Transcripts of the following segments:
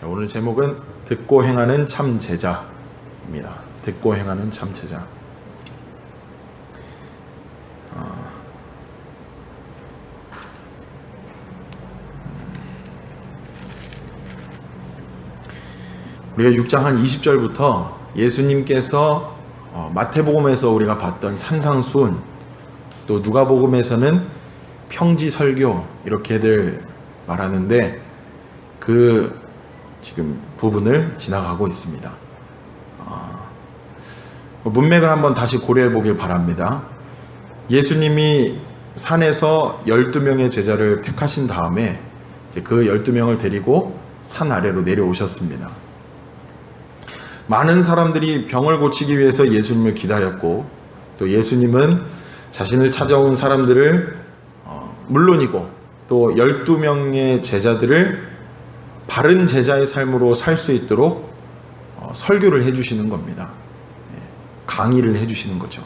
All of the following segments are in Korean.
오늘 제목은 듣고 행하는 참 제자입니다. 듣고 행하는 참 제자. 우리가 6장 한 20절부터 예수님께서 마태복음에서 우리가 봤던 산상수훈, 또 누가복음에서는 평지설교 이렇게들 말하는데 그 지금 부분을 지나가고 있습니다. 문맥을 한번 다시 고려해 보길 바랍니다. 예수님이 산에서 12명의 제자를 택하신 다음에 이제 그 12명을 데리고 산 아래로 내려오셨습니다. 많은 사람들이 병을 고치기 위해서 예수님을 기다렸고, 또 예수님은 자신을 찾아온 사람들을 물론이고 또 12명의 제자들을 바른 제자의 삶으로 살 수 있도록 설교를 해주시는 겁니다. 강의를 해주시는 거죠.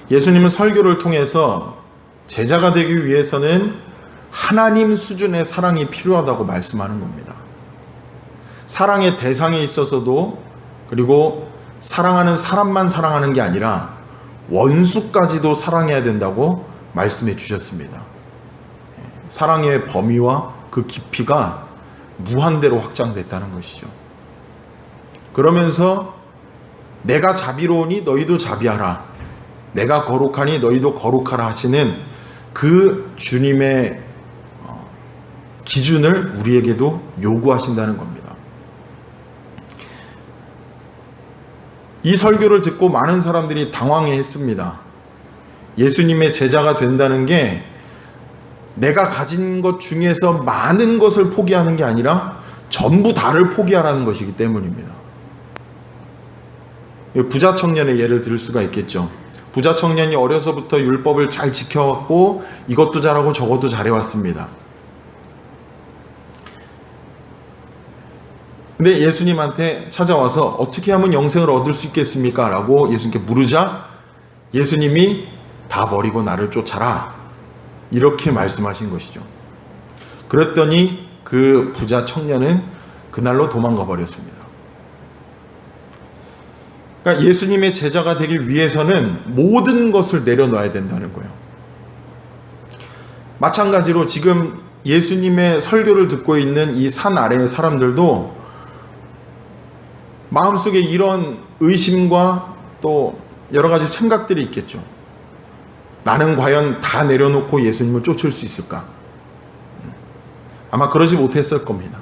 예수님은 설교를 통해서 제자가 되기 위해서는 하나님 수준의 사랑이 필요하다고 말씀하는 겁니다. 사랑의 대상에 있어서도, 그리고 사랑하는 사람만 사랑하는 게 아니라 원수까지도 사랑해야 된다고 말씀해 주셨습니다. 사랑의 범위와 그 깊이가 무한대로 확장됐다는 것이죠. 그러면서 내가 자비로우니 너희도 자비하라, 내가 거룩하니 너희도 거룩하라 하시는 그 주님의 기준을 우리에게도 요구하신다는 겁니다. 이 설교를 듣고 많은 사람들이 당황해했습니다. 예수님의 제자가 된다는 게 내가 가진 것 중에서 많은 것을 포기하는 게 아니라 전부 다를 포기하라는 것이기 때문입니다. 부자 청년의 예를 들 수가 있겠죠. 부자 청년이 어려서부터 율법을 잘 지켜왔고 이것도 잘하고 저것도 잘해왔습니다. 근데 예수님한테 찾아와서 어떻게 하면 영생을 얻을 수 있겠습니까? 라고 예수님께 물으자 예수님이 다 버리고 나를 쫓아라, 이렇게 말씀하신 것이죠. 그랬더니 그 부자 청년은 그날로 도망가 버렸습니다. 그러니까 예수님의 제자가 되기 위해서는 모든 것을 내려놔야 된다는 거예요. 마찬가지로 지금 예수님의 설교를 듣고 있는 이 산 아래의 사람들도 마음속에 이런 의심과 또 여러 가지 생각들이 있겠죠. 나는 과연 다 내려놓고 예수님을 쫓을 수 있을까? 아마 그러지 못했을 겁니다.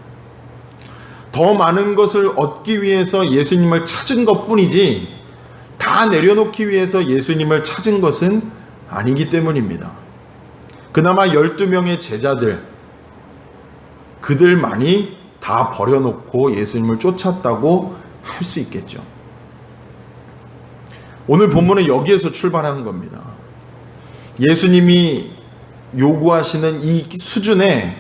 더 많은 것을 얻기 위해서 예수님을 찾은 것뿐이지 다 내려놓기 위해서 예수님을 찾은 것은 아니기 때문입니다. 그나마 12명의 제자들, 그들만이 다 버려놓고 예수님을 쫓았다고 할 수 있겠죠. 오늘 본문은 여기에서 출발하는 겁니다. 예수님이 요구하시는 이 수준에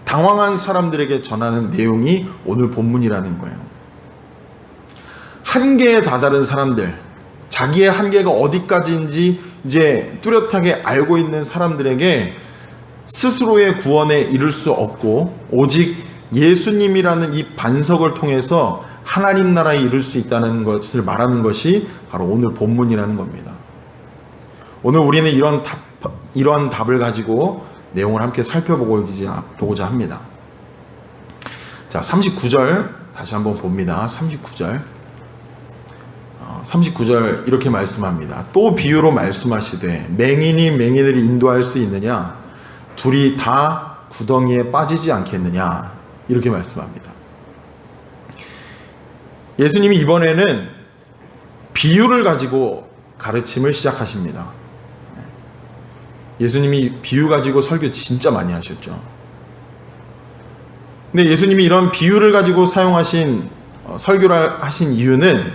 당황한 사람들에게 전하는 내용이 오늘 본문이라는 거예요. 한계에 다다른 사람들, 자기의 한계가 어디까지인지 이제 뚜렷하게 알고 있는 사람들에게 스스로의 구원에 이를 수 없고 오직 예수님이라는 이 반석을 통해서 하나님 나라에 이를 수 있다는 것을 말하는 것이 바로 오늘 본문이라는 겁니다. 오늘 우리는 이러한 답을 가지고 내용을 함께 살펴보고자 합니다. 자, 39절 다시 한번 봅니다. 39절 이렇게 말씀합니다. 또 비유로 말씀하시되 맹인이 맹인을 인도할 수 있느냐? 둘이 다 구덩이에 빠지지 않겠느냐? 이렇게 말씀합니다. 예수님이 이번에는 비유를 가지고 가르침을 시작하십니다. 예수님이 비유 가지고 설교 진짜 많이 하셨죠. 근데 예수님이 이런 비유를 가지고 사용하신 설교를 하신 이유는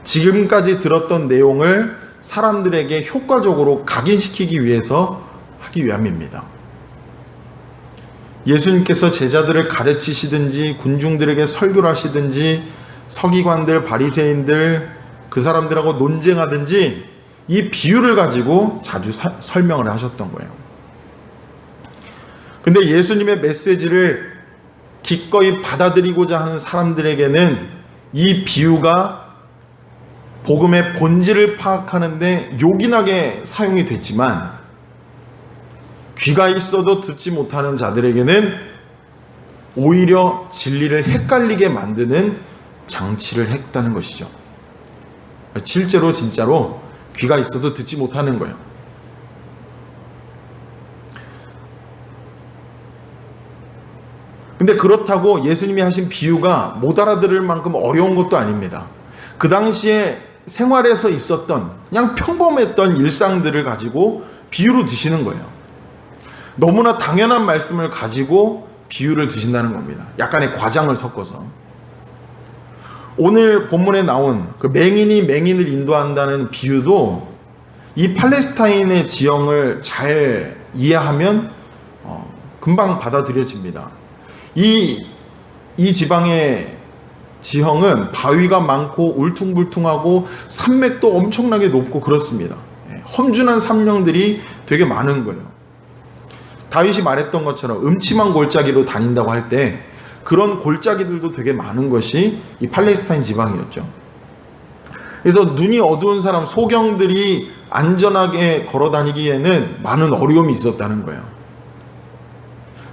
지금까지 들었던 내용을 사람들에게 효과적으로 각인시키기 위해서 하기 위함입니다. 예수님께서 제자들을 가르치시든지 군중들에게 설교를 하시든지 서기관들, 바리새인들 그 사람들하고 논쟁하든지 이 비유를 가지고 자주 설명을 하셨던 거예요. 근데 예수님의 메시지를 기꺼이 받아들이고자 하는 사람들에게는 이 비유가 복음의 본질을 파악하는데 요긴하게 사용이 됐지만, 귀가 있어도 듣지 못하는 자들에게는 오히려 진리를 헷갈리게 만드는 장치를 했다는 것이죠. 실제로 진짜로 귀가 있어도 듣지 못하는 거예요. 근데 그렇다고 예수님이 하신 비유가 못 알아들을 만큼 어려운 것도 아닙니다. 그 당시에 생활에서 있었던 그냥 평범했던 일상들을 가지고 비유로 드시는 거예요. 너무나 당연한 말씀을 가지고 비유를 드신다는 겁니다. 약간의 과장을 섞어서. 오늘 본문에 나온 그 맹인이 맹인을 인도한다는 비유도 이 팔레스타인의 지형을 잘 이해하면 금방 받아들여집니다. 이 지방의 지형은 바위가 많고 울퉁불퉁하고 산맥도 엄청나게 높고 그렇습니다. 험준한 산령들이 되게 많은 거예요. 다윗이 말했던 것처럼 음침한 골짜기로 다닌다고 할 때 그런 골짜기들도 되게 많은 것이 이 팔레스타인 지방이었죠. 그래서 눈이 어두운 사람, 소경들이 안전하게 걸어 다니기에는 많은 어려움이 있었다는 거예요.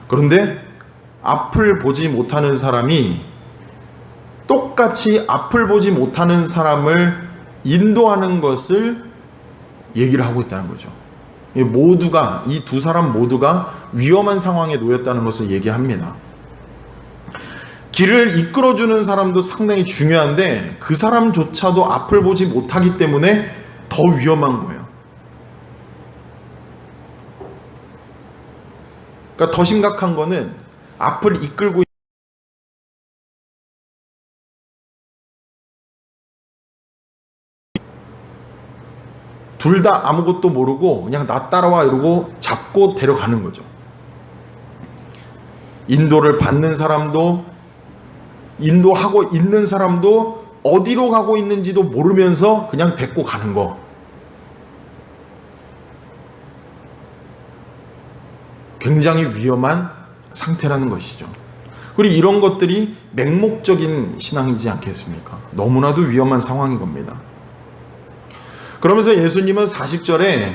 그런데 앞을 보지 못하는 사람이 똑같이 앞을 보지 못하는 사람을 인도하는 것을 얘기를 하고 있다는 거죠. 모두가, 이 두 사람 모두가 위험한 상황에 놓였다는 것을 얘기합니다. 길을 이끌어주는 사람도 상당히 중요한데 그 사람조차도 앞을 보지 못하기 때문에 더 위험한 거예요. 그러니까 더 심각한 거는 앞을 이끌고 둘 다 아무것도 모르고 그냥 나 따라와 이러고 잡고 데려가는 거죠. 인도를 받는 사람도 인도하고 있는 사람도 어디로 가고 있는지도 모르면서 그냥 데리고 가는 거. 굉장히 위험한 상태라는 것이죠. 그리고 이런 것들이 맹목적인 신앙이지 않겠습니까? 너무나도 위험한 상황인 겁니다. 그러면서 예수님은 40절에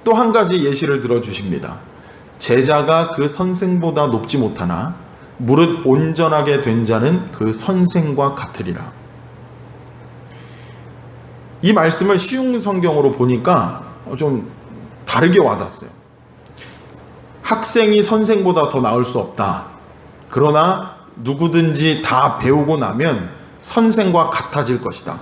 또 한 가지 예시를 들어주십니다. 제자가 그 선생보다 높지 못하나 무릇 온전하게 된 자는 그 선생과 같으리라. 이 말씀을 쉬운 성경으로 보니까 좀 다르게 와닿았어요. 학생이 선생보다 더 나을 수 없다. 그러나 누구든지 다 배우고 나면 선생과 같아질 것이다.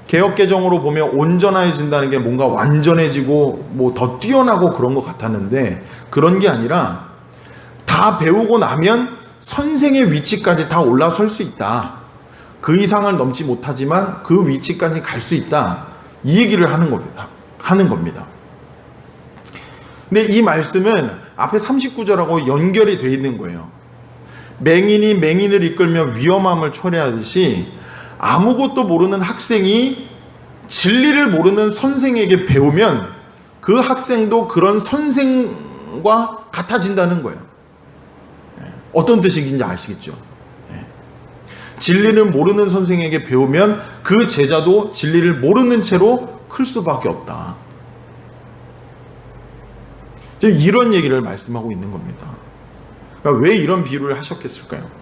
개역개정으로 보면 온전해진다는 게 뭔가 완전해지고 뭐 더 뛰어나고 그런 것 같았는데 그런 게 아니라 다 배우고 나면 선생의 위치까지 다 올라설 수 있다. 그 이상을 넘지 못하지만 그 위치까지 갈 수 있다. 이 얘기를 하는 겁니다. 근데 이 말씀은 앞에 39절하고 연결이 되어 있는 거예요. 맹인이 맹인을 이끌며 위험함을 초래하듯이 아무것도 모르는 학생이 진리를 모르는 선생에게 배우면 그 학생도 그런 선생과 같아진다는 거예요. 어떤 뜻인지 아시겠죠? 진리를 모르는 선생에게 배우면 그 제자도 진리를 모르는 채로 클 수밖에 없다. 지금 이런 얘기를 말씀하고 있는 겁니다. 그러니까 왜 이런 비유를 하셨겠을까요?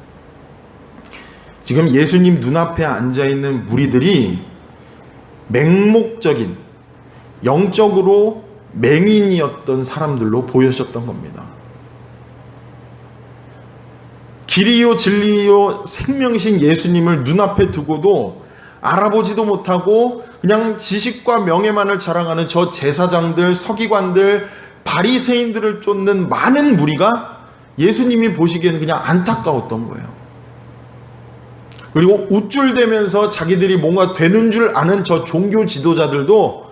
지금 예수님 눈앞에 앉아있는 무리들이 맹목적인 영적으로 맹인이었던 사람들로 보여졌던 겁니다. 길이요 진리요 생명이신 예수님을 눈앞에 두고도 알아보지도 못하고 그냥 지식과 명예만을 자랑하는 저 제사장들, 서기관들, 바리새인들을 쫓는 많은 무리가 예수님이 보시기에는 그냥 안타까웠던 거예요. 그리고 우쭐대면서 자기들이 뭔가 되는 줄 아는 저 종교 지도자들도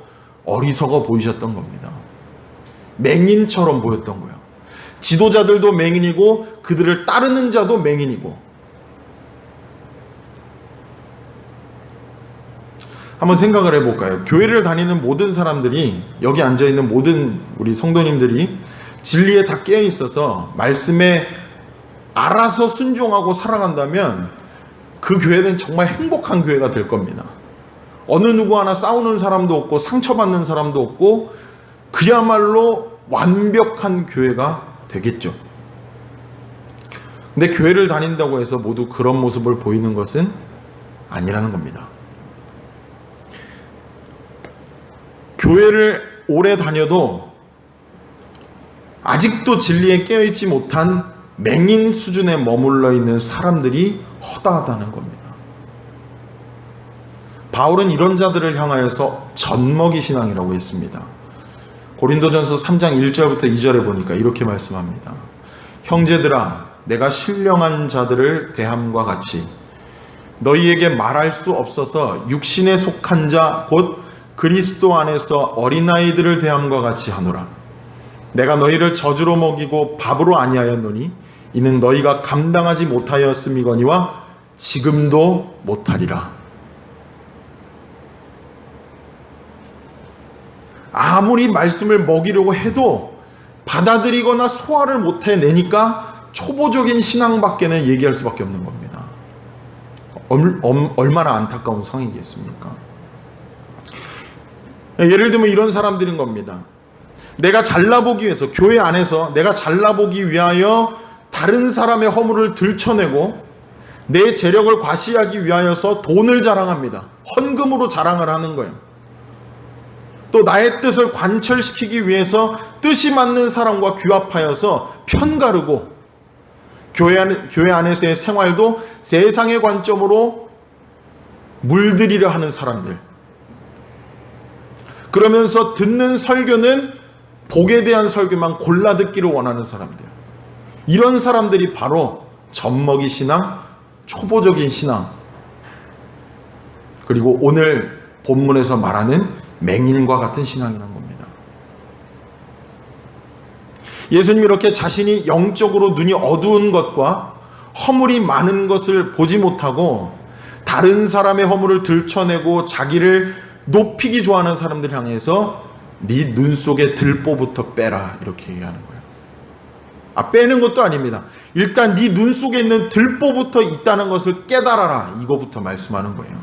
어리석어 보이셨던 겁니다. 맹인처럼 보였던 거예요. 지도자들도 맹인이고 그들을 따르는 자도 맹인이고. 한번 생각을 해볼까요? 교회를 다니는 모든 사람들이, 여기 앉아있는 모든 우리 성도님들이 진리에 다 깨어 있어서 말씀에 알아서 순종하고 살아간다면 그 교회는 정말 행복한 교회가 될 겁니다. 어느 누구 하나 싸우는 사람도 없고 상처받는 사람도 없고 그야말로 완벽한 교회가 되겠죠. 근데 교회를 다닌다고 해서 모두 그런 모습을 보이는 것은 아니라는 겁니다. 교회를 오래 다녀도 아직도 진리에 깨어있지 못한 맹인 수준에 머물러 있는 사람들이 허다하다는 겁니다. 바울은 이런 자들을 향하여서 젖먹이 신앙이라고 했습니다. 고린도전서 3장 1절부터 2절에 보니까 이렇게 말씀합니다. 형제들아, 내가 신령한 자들을 대함과 같이 너희에게 말할 수 없어서 육신에 속한 자 곧 그리스도 안에서 어린아이들을 대함과 같이 하노라. 내가 너희를 젖으로 먹이고 밥으로 아니하였노니 이는 너희가 감당하지 못하였음이거니와 지금도 못하리라. 아무리 말씀을 먹이려고 해도 받아들이거나 소화를 못해내니까 초보적인 신앙밖에는 얘기할 수밖에 없는 겁니다. 얼마나 안타까운 상황이겠습니까? 예를 들면 이런 사람들인 겁니다. 내가 잘나보기 위해서, 교회 안에서 내가 잘나보기 위하여 다른 사람의 허물을 들춰내고 내 재력을 과시하기 위하여서 돈을 자랑합니다. 헌금으로 자랑을 하는 거예요. 또 나의 뜻을 관철시키기 위해서 뜻이 맞는 사람과 규합하여서 편가르고 교회 안에서의 생활도 세상의 관점으로 물들이려 하는 사람들. 그러면서 듣는 설교는 복에 대한 설교만 골라 듣기를 원하는 사람들. 이런 사람들이 바로 젖먹이 신앙, 초보적인 신앙, 그리고 오늘 본문에서 말하는 맹인과 같은 신앙이라는 겁니다. 예수님이 이렇게 자신이 영적으로 눈이 어두운 것과 허물이 많은 것을 보지 못하고 다른 사람의 허물을 들춰내고 자기를 높이기 좋아하는 사람들 향해서 네 눈 속에 들보부터 빼라 이렇게 얘기하는 거예요. 빼는 것도 아닙니다. 일단 네 눈 속에 있는 들보부터 있다는 것을 깨달아라, 이거부터 말씀하는 거예요.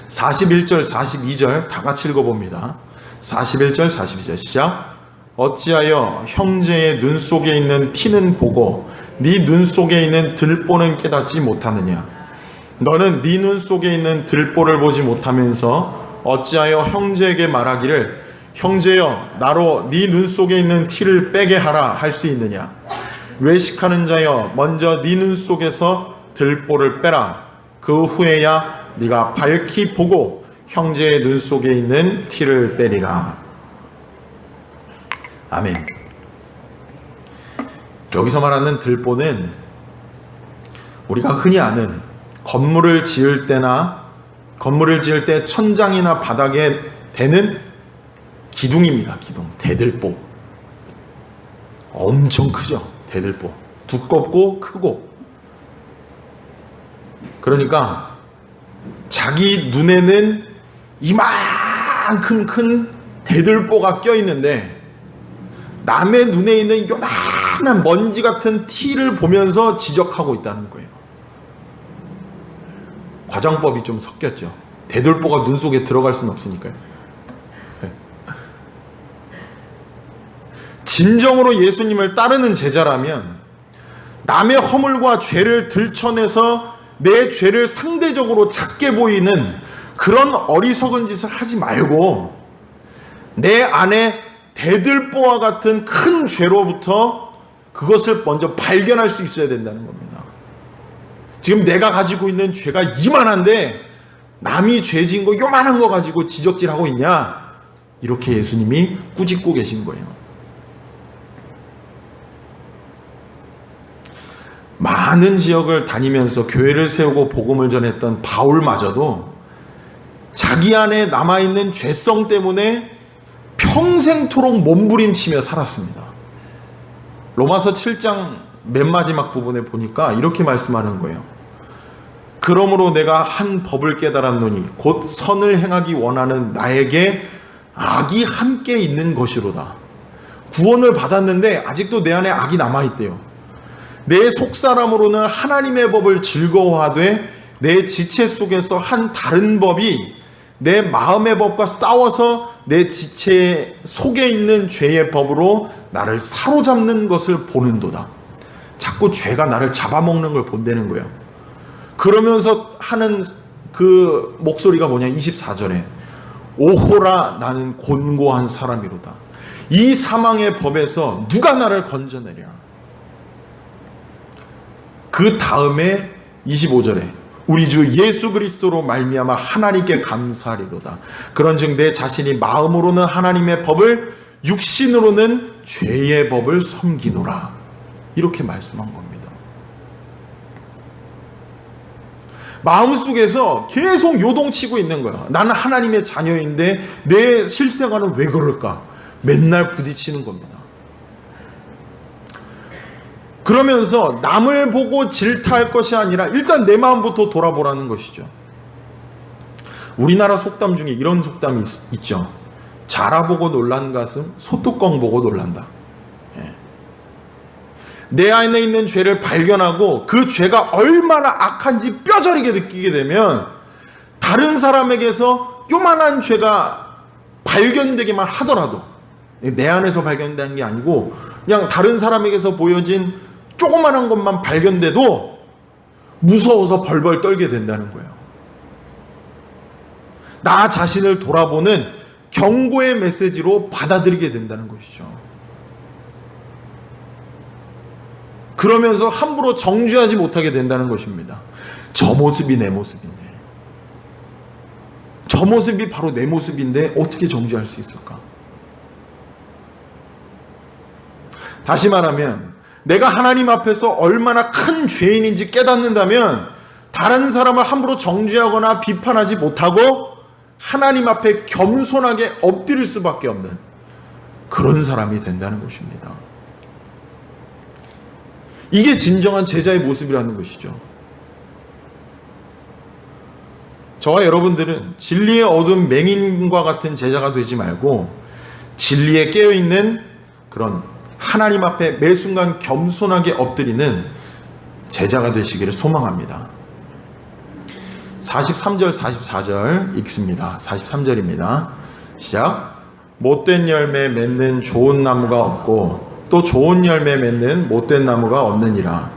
41절 42절 다 같이 읽어봅니다. 41절 42절 시작. 어찌하여 형제의 눈 속에 있는 티는 보고 네 눈 속에 있는 들보는 깨닫지 못하느냐. 너는 네 눈 속에 있는 들보를 보지 못하면서 어찌하여 형제에게 말하기를 형제여 나로 네 눈 속에 있는 티를 빼게 하라 할 수 있느냐. 외식하는 자여 먼저 네 눈 속에서 들보를 빼라. 그 후에야 네가 밝히 보고 형제의 눈 속에 있는 티를 빼리라. 아멘. 여기서 말하는 들보는 우리가 흔히 아는 건물을 지을 때 천장이나 바닥에 대는 기둥입니다. 기둥, 대들보. 엄청 크죠. 대들보. 두껍고 크고. 그러니까 자기 눈에는 이만큼 큰 대들보가 껴있는데 남의 눈에 있는 요만한 먼지 같은 티를 보면서 지적하고 있다는 거예요. 과장법이 좀 섞였죠. 대들보가 눈 속에 들어갈 수는 없으니까요. 진정으로 예수님을 따르는 제자라면 남의 허물과 죄를 들춰내서 내 죄를 상대적으로 작게 보이는 그런 어리석은 짓을 하지 말고 내 안에 대들보와 같은 큰 죄로부터 그것을 먼저 발견할 수 있어야 된다는 겁니다. 지금 내가 가지고 있는 죄가 이만한데 남이 죄 지은 거 요만한 거 가지고 지적질하고 있냐? 이렇게 예수님이 꾸짖고 계신 거예요. 많은 지역을 다니면서 교회를 세우고 복음을 전했던 바울마저도 자기 안에 남아있는 죄성 때문에 평생토록 몸부림치며 살았습니다. 로마서 7장 맨 마지막 부분에 보니까 이렇게 말씀하는 거예요. 그러므로 내가 한 법을 깨달았노니 곧 선을 행하기 원하는 나에게 악이 함께 있는 것이로다. 구원을 받았는데 아직도 내 안에 악이 남아있대요. 내 속사람으로는 하나님의 법을 즐거워하되 내 지체 속에서 한 다른 법이 내 마음의 법과 싸워서 내 지체 속에 있는 죄의 법으로 나를 사로잡는 것을 보는도다. 자꾸 죄가 나를 잡아먹는 걸 본다는 거예요. 그러면서 하는 그 목소리가 뭐냐, 24절에 오호라 나는 곤고한 사람이로다. 이 사망의 법에서 누가 나를 건져내랴. 그 다음에 25절에 우리 주 예수 그리스도로 말미암아 하나님께 감사하리로다. 그런즉 내 자신이 마음으로는 하나님의 법을, 육신으로는 죄의 법을 섬기노라. 이렇게 말씀한 겁니다. 마음속에서 계속 요동치고 있는 거야. 나는 하나님의 자녀인데 내 실생활은 왜 그럴까? 맨날 부딪히는 겁니다. 그러면서 남을 보고 질타할 것이 아니라 일단 내 마음부터 돌아보라는 것이죠. 우리나라 속담 중에 이런 속담이 있죠. 자라보고 놀란 가슴 소뚜껑 보고 놀란다. 내 안에 있는 죄를 발견하고 그 죄가 얼마나 악한지 뼈저리게 느끼게 되면 다른 사람에게서 요만한 죄가 발견되기만 하더라도, 내 안에서 발견된 게 아니고 그냥 다른 사람에게서 보여진 조그만한 것만 발견돼도 무서워서 벌벌 떨게 된다는 거예요. 나 자신을 돌아보는 경고의 메시지로 받아들이게 된다는 것이죠. 그러면서 함부로 정죄하지 못하게 된다는 것입니다. 저 모습이 내 모습인데, 저 모습이 바로 내 모습인데 어떻게 정죄할 수 있을까? 다시 말하면 내가 하나님 앞에서 얼마나 큰 죄인인지 깨닫는다면 다른 사람을 함부로 정죄하거나 비판하지 못하고 하나님 앞에 겸손하게 엎드릴 수밖에 없는 그런 사람이 된다는 것입니다. 이게 진정한 제자의 모습이라는 것이죠. 저와 여러분들은 진리의 어두운 맹인과 같은 제자가 되지 말고 진리에 깨어있는 그런 하나님 앞에 매 순간 겸손하게 엎드리는 제자가 되시기를 소망합니다. 43절 44절 읽습니다. 43절입니다. 시작. 못된 열매 맺는 좋은 나무가 없고 또 좋은 열매 맺는 못된 나무가 없느니라.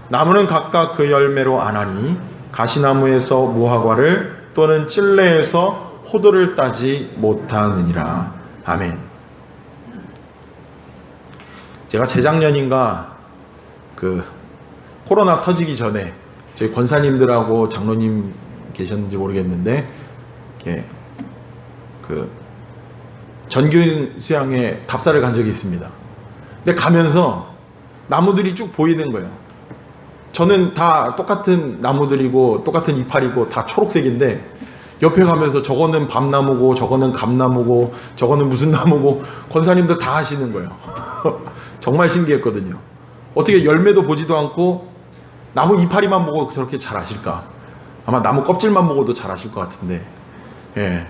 나무는 각각 그 열매로 아나니 가시나무에서 무화과를 또는 찔레에서 포도를 따지 못하느니라. 아멘. 제가 재작년인가 그 코로나 터지기 전에 저희 권사님들하고 장로님 계셨는지 모르겠는데 그 전교인 수양에 답사를 간 적이 있습니다. 근데 가면서 나무들이 쭉 보이는 거예요. 저는 다 똑같은 나무들이고 똑같은 이파리고 다 초록색인데 옆에 가면서 저거는 밤나무고 저거는 감나무고 저거는 무슨 나무고 권사님들 다 하시는 거예요. 정말 신기했거든요. 어떻게 열매도 보지도 않고 나무 이파리만 보고 저렇게 잘 아실까? 아마 나무 껍질만 보고도 잘 아실 것 같은데. 예.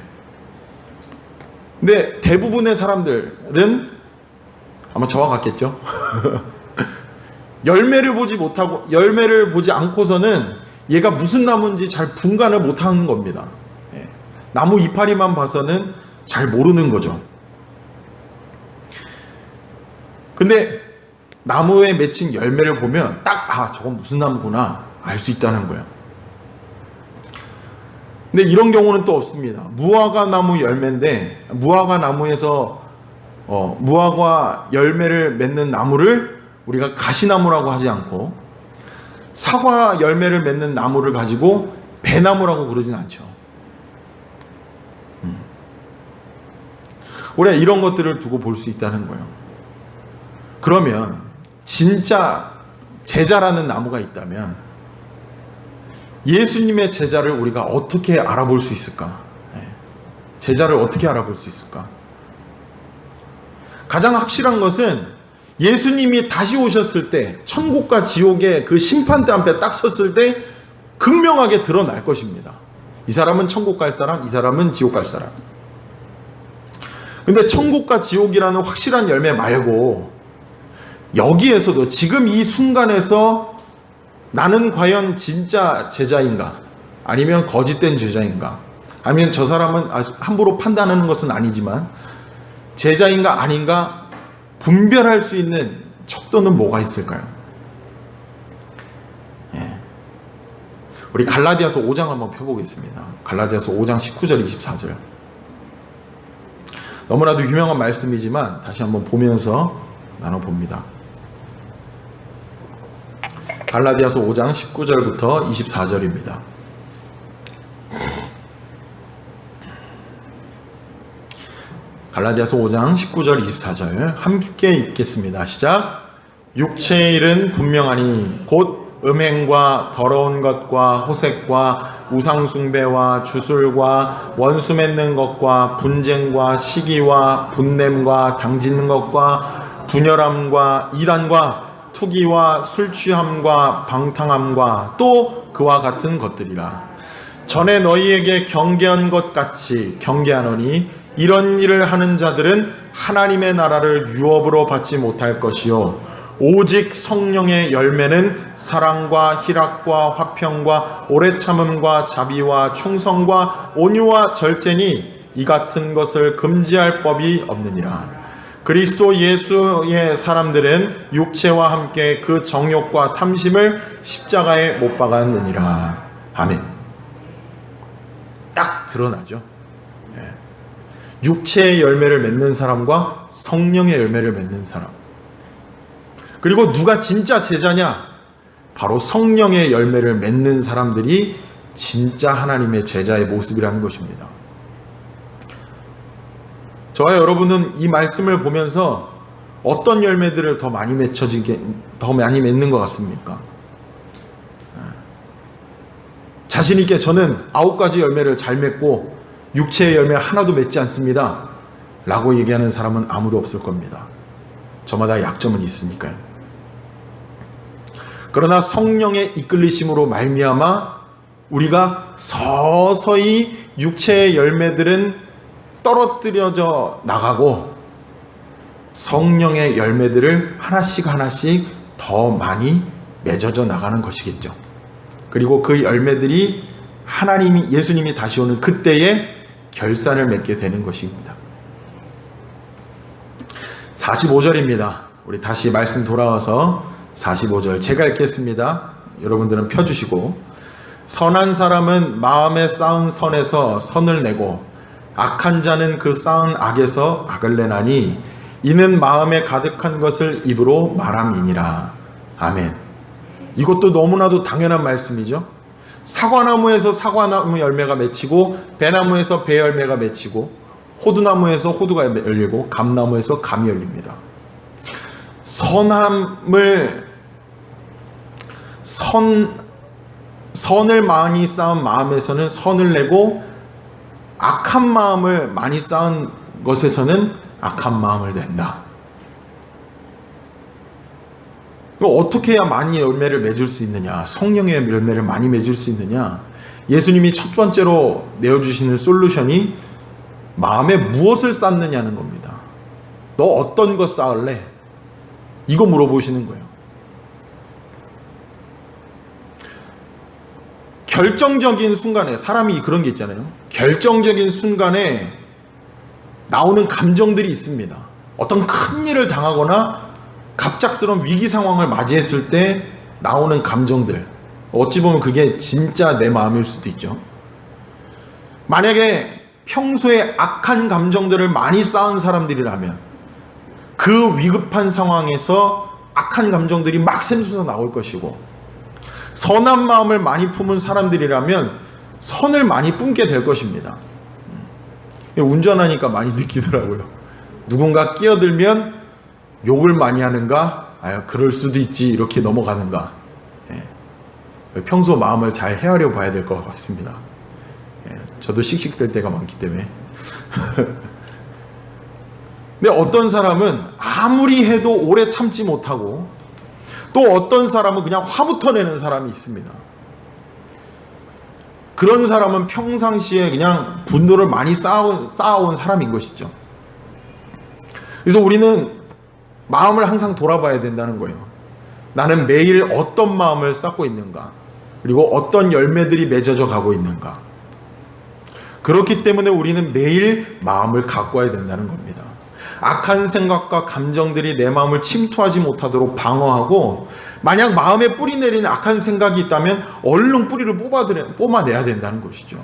근데 대부분의 사람들은 아마 저와 같겠죠. 열매를 보지 못하고, 열매를 보지 않고서는 얘가 무슨 나무인지 잘 분간을 못하는 겁니다. 예. 나무 이파리만 봐서는 잘 모르는 거죠. 근데 나무에 맺힌 열매를 보면 딱, 아, 저건 무슨 나무구나 알 수 있다는 거예요. 근데 이런 경우는 또 없습니다. 무화과 나무 열매인데 무화과 나무에서 무화과 열매를 맺는 나무를 우리가 가시나무라고 하지 않고 사과 열매를 맺는 나무를 가지고 배나무라고 그러진 않죠. 우리가 이런 것들을 두고 볼 수 있다는 거예요. 그러면 진짜 제자라는 나무가 있다면 예수님의 제자를 우리가 어떻게 알아볼 수 있을까? 제자를 어떻게 알아볼 수 있을까? 가장 확실한 것은 예수님이 다시 오셨을 때 천국과 지옥의 그 심판대 앞에 딱 섰을 때 극명하게 드러날 것입니다. 이 사람은 천국 갈 사람, 이 사람은 지옥 갈 사람. 근데 천국과 지옥이라는 확실한 열매 말고 여기에서도 지금 이 순간에서 나는 과연 진짜 제자인가? 아니면 거짓된 제자인가? 아니면 저 사람은 함부로 판단하는 것은 아니지만 제자인가 아닌가 분별할 수 있는 척도는 뭐가 있을까요? 우리 갈라디아서 5장 한번 펴보겠습니다. 갈라디아서 5장 19절 24절. 너무나도 유명한 말씀이지만 다시 한번 보면서 나눠봅니다. 갈라디아서 5장 19절부터 24절입니다. 갈라디아서 5장 19절 24절 함께 읽겠습니다. 시작. 육체의 일은 분명하니 곧 음행과 더러운 것과 호색과 우상숭배와 주술과 원수 맺는 것과 분쟁과 시기와 분냄과 당짓는 것과 분열함과 이단과 투기와 술취함과 방탕함과 또 그와 같은 것들이라. 전에 너희에게 경계한 것 같이 경계하노니 이런 일을 하는 자들은 하나님의 나라를 유업으로 받지 못할 것이요 오직 성령의 열매는 사랑과 희락과 화평과 오래 참음과 자비와 충성과 온유와 절제니 이 같은 것을 금지할 법이 없느니라. 그리스도 예수의 사람들은 육체와 함께 그 정욕과 탐심을 십자가에 못 박았느니라. 아멘. 딱 드러나죠. 육체의 열매를 맺는 사람과 성령의 열매를 맺는 사람. 그리고 누가 진짜 제자냐? 바로 성령의 열매를 맺는 사람들이 진짜 하나님의 제자의 모습이라는 것입니다. 저와 여러분은 이 말씀을 보면서 어떤 열매들을 더 많이 맺는 것 같습니까? 자신 있게 저는 9가지 열매를 잘 맺고 육체의 열매 하나도 맺지 않습니다 라고 얘기하는 사람은 아무도 없을 겁니다. 저마다 약점은 있으니까요. 그러나 성령의 이끌리심으로 말미암아 우리가 서서히 육체의 열매들은 떨어뜨려져 나가고 성령의 열매들을 하나씩 하나씩 더 많이 맺어져 나가는 것이겠죠. 그리고 그 열매들이 예수님이 다시 오는 그때에 결산을 맺게 되는 것입니다. 45절입니다. 우리 다시 말씀 돌아와서 45절 제가 읽겠습니다. 여러분들은 펴주시고 선한 사람은 마음에 쌓은 선에서 선을 내고 악한 자는 그 쌓은 악에서 악을 내나니 이는 마음에 가득한 것을 입으로 말함이니라. 아멘. 이것도 너무나도 당연한 말씀이죠. 사과나무에서 사과나무 열매가 맺히고 배나무에서 배 열매가 맺히고 호두나무에서 호두가 열리고 감나무에서 감이 열립니다. 선을 많이 쌓은 마음에서는 선을 내고 악한 마음을 많이 쌓은 것에서는 악한 마음을 낸다. 어떻게 해야 많이 열매를 맺을 수 있느냐? 성령의 열매를 많이 맺을 수 있느냐? 예수님이 첫 번째로 내어주시는 솔루션이 마음에 무엇을 쌓느냐는 겁니다. 너 어떤 거 쌓을래? 이거 물어보시는 거예요. 결정적인 순간에 사람이 그런 게 있잖아요. 결정적인 순간에 나오는 감정들이 있습니다. 어떤 큰 일을 당하거나 갑작스러운 위기 상황을 맞이했을 때 나오는 감정들. 어찌 보면 그게 진짜 내 마음일 수도 있죠. 만약에 평소에 악한 감정들을 많이 쌓은 사람들이라면 그 위급한 상황에서 악한 감정들이 막 샘솟아 나올 것이고, 선한 마음을 많이 품은 사람들이라면 선을 많이 뿜게 될 것입니다. 운전하니까 많이 느끼더라고요. 누군가 끼어들면 욕을 많이 하는가? 그럴 수도 있지 이렇게 넘어가는가? 평소 마음을 잘 헤아려 봐야 될 것 같습니다. 저도 씩씩될 때가 많기 때문에. 근데 어떤 사람은 아무리 해도 오래 참지 못하고, 또 어떤 사람은 그냥 화부터 내는 사람이 있습니다. 그런 사람은 평상시에 그냥 분노를 많이 쌓아온 사람인 것이죠. 그래서 우리는 마음을 항상 돌아봐야 된다는 거예요. 나는 매일 어떤 마음을 쌓고 있는가? 그리고 어떤 열매들이 맺어져 가고 있는가? 그렇기 때문에 우리는 매일 마음을 가꿔야 된다는 겁니다. 악한 생각과 감정들이 내 마음을 침투하지 못하도록 방어하고, 만약 마음에 뿌리 내리는 악한 생각이 있다면 얼른 뿌리를 뽑아내야 된다는 것이죠.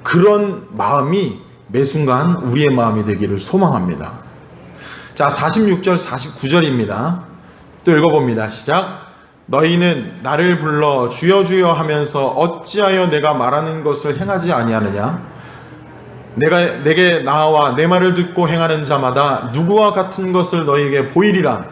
그런 마음이 매 순간 우리의 마음이 되기를 소망합니다. 자, 46절 49절입니다. 또 읽어봅니다. 시작. 너희는 나를 불러 주여 주여 하면서 어찌하여 내가 말하는 것을 행하지 아니하느냐? 내게 나와 내 말을 듣고 행하는 자마다 누구와 같은 것을 너희에게 보이리라.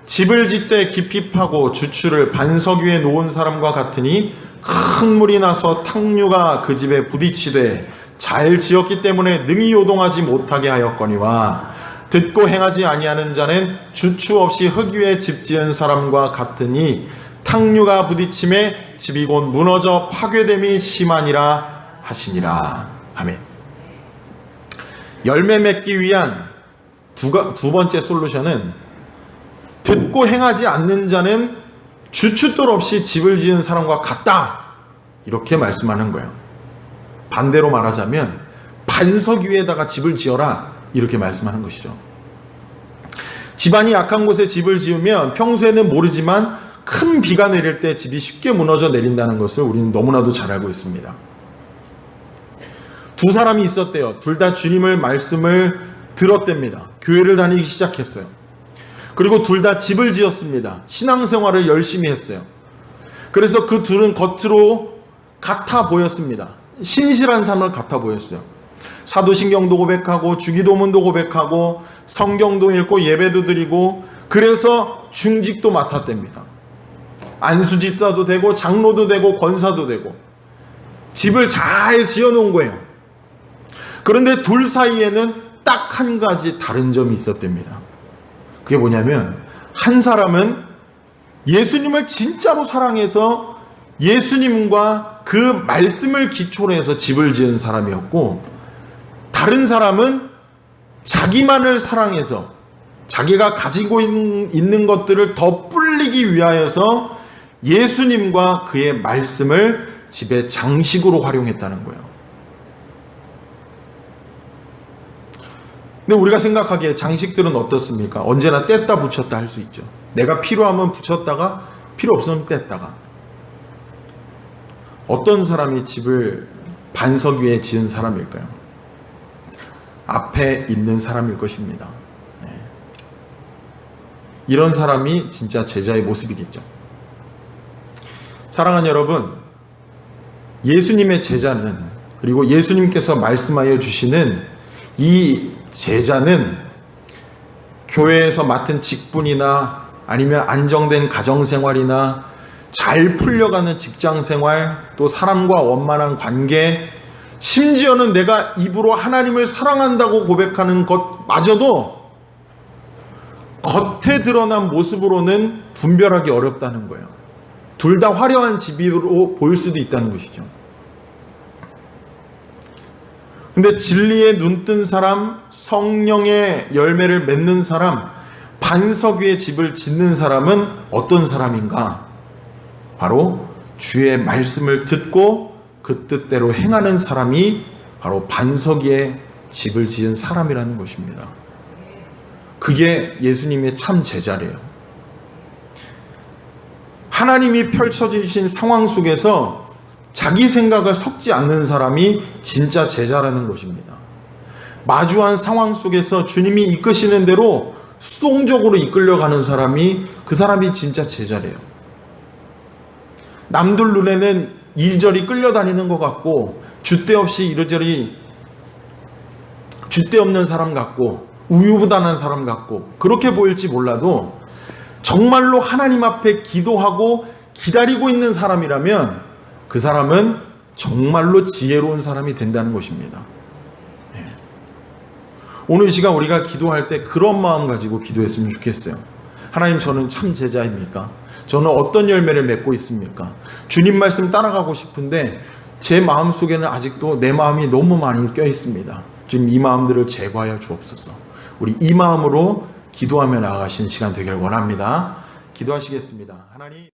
집을 짓되 깊이 파고 주추를 반석 위에 놓은 사람과 같으니 큰 물이 나서 탕류가 그 집에 부딪히되 잘 지었기 때문에 능히 요동하지 못하게 하였거니와, 듣고 행하지 아니하는 자는 주추 없이 흙 위에 집 지은 사람과 같으니 탕류가 부딪힘에 집이 곧 무너져 파괴됨이 심하니라 하시니라. 아멘. 열매 맺기 위한 두 번째 솔루션은, 듣고 행하지 않는 자는 주춧돌 없이 집을 지은 사람과 같다, 이렇게 말씀하는 거예요. 반대로 말하자면 반석 위에다가 집을 지어라, 이렇게 말씀하는 것이죠. 집안이 약한 곳에 집을 지으면 평소에는 모르지만 큰 비가 내릴 때 집이 쉽게 무너져 내린다는 것을 우리는 너무나도 잘 알고 있습니다. 두 사람이 있었대요. 둘 다 주님의 말씀을 들었답니다. 교회를 다니기 시작했어요. 그리고 둘 다 집을 지었습니다. 신앙생활을 열심히 했어요. 그래서 그 둘은 겉으로 같아 보였습니다. 신실한 삶을 같아 보였어요. 사도신경도 고백하고 주기도문도 고백하고 성경도 읽고 예배도 드리고, 그래서 중직도 맡았답니다. 안수집사도 되고 장로도 되고 권사도 되고 집을 잘 지어놓은 거예요. 그런데 둘 사이에는 딱 한 가지 다른 점이 있었답니다. 그게 뭐냐면, 한 사람은 예수님을 진짜로 사랑해서 예수님과 그 말씀을 기초로 해서 집을 지은 사람이었고, 다른 사람은 자기만을 사랑해서 자기가 가지고 있는 것들을 더 불리기 위하여서 예수님과 그의 말씀을 집의 장식으로 활용했다는 거예요. 근데 우리가 생각하기에 장식들은 어떻습니까? 언제나 뗐다 붙였다 할 수 있죠. 내가 필요하면 붙였다가 필요 없으면 뗐다가. 어떤 사람이 집을 반석 위에 지은 사람일까요? 앞에 있는 사람일 것입니다. 이런 사람이 진짜 제자의 모습이겠죠. 사랑하는 여러분, 예수님의 제자는, 그리고 예수님께서 말씀하여 주시는 이 제자는 교회에서 맡은 직분이나 아니면 안정된 가정생활이나 잘 풀려가는 직장생활, 또 사람과 원만한 관계, 심지어는 내가 입으로 하나님을 사랑한다고 고백하는 것마저도 겉에 드러난 모습으로는 분별하기 어렵다는 거예요. 둘 다 화려한 집으로 보일 수도 있다는 것이죠. 근데 진리에 눈뜬 사람, 성령의 열매를 맺는 사람, 반석 위에 집을 짓는 사람은 어떤 사람인가? 바로 주의 말씀을 듣고 그 뜻대로 행하는 사람이 바로 반석 위에 집을 지은 사람이라는 것입니다. 그게 예수님의 참 제자래요. 하나님이 펼쳐주신 상황 속에서 자기 생각을 섞지 않는 사람이 진짜 제자라는 것입니다. 마주한 상황 속에서 주님이 이끄시는 대로 수동적으로 이끌려가는 사람이, 그 사람이 진짜 제자래요. 남들 눈에는 이리저리 끌려다니는 것 같고, 줏대 없이 이리저리 줏대 없는 사람 같고, 우유부단한 사람 같고, 그렇게 보일지 몰라도 정말로 하나님 앞에 기도하고 기다리고 있는 사람이라면 그 사람은 정말로 지혜로운 사람이 된다는 것입니다. 오늘 이 시간 우리가 기도할 때 그런 마음 가지고 기도했으면 좋겠어요. 하나님, 저는 참 제자입니까? 저는 어떤 열매를 맺고 있습니까? 주님 말씀 따라가고 싶은데 제 마음속에는 아직도 내 마음이 너무 많이 껴 있습니다. 지금 이 마음들을 제거하여 주옵소서. 우리 이 마음으로 기도하며 나아가시는 시간 되길 원합니다. 기도하시겠습니다. 하나님.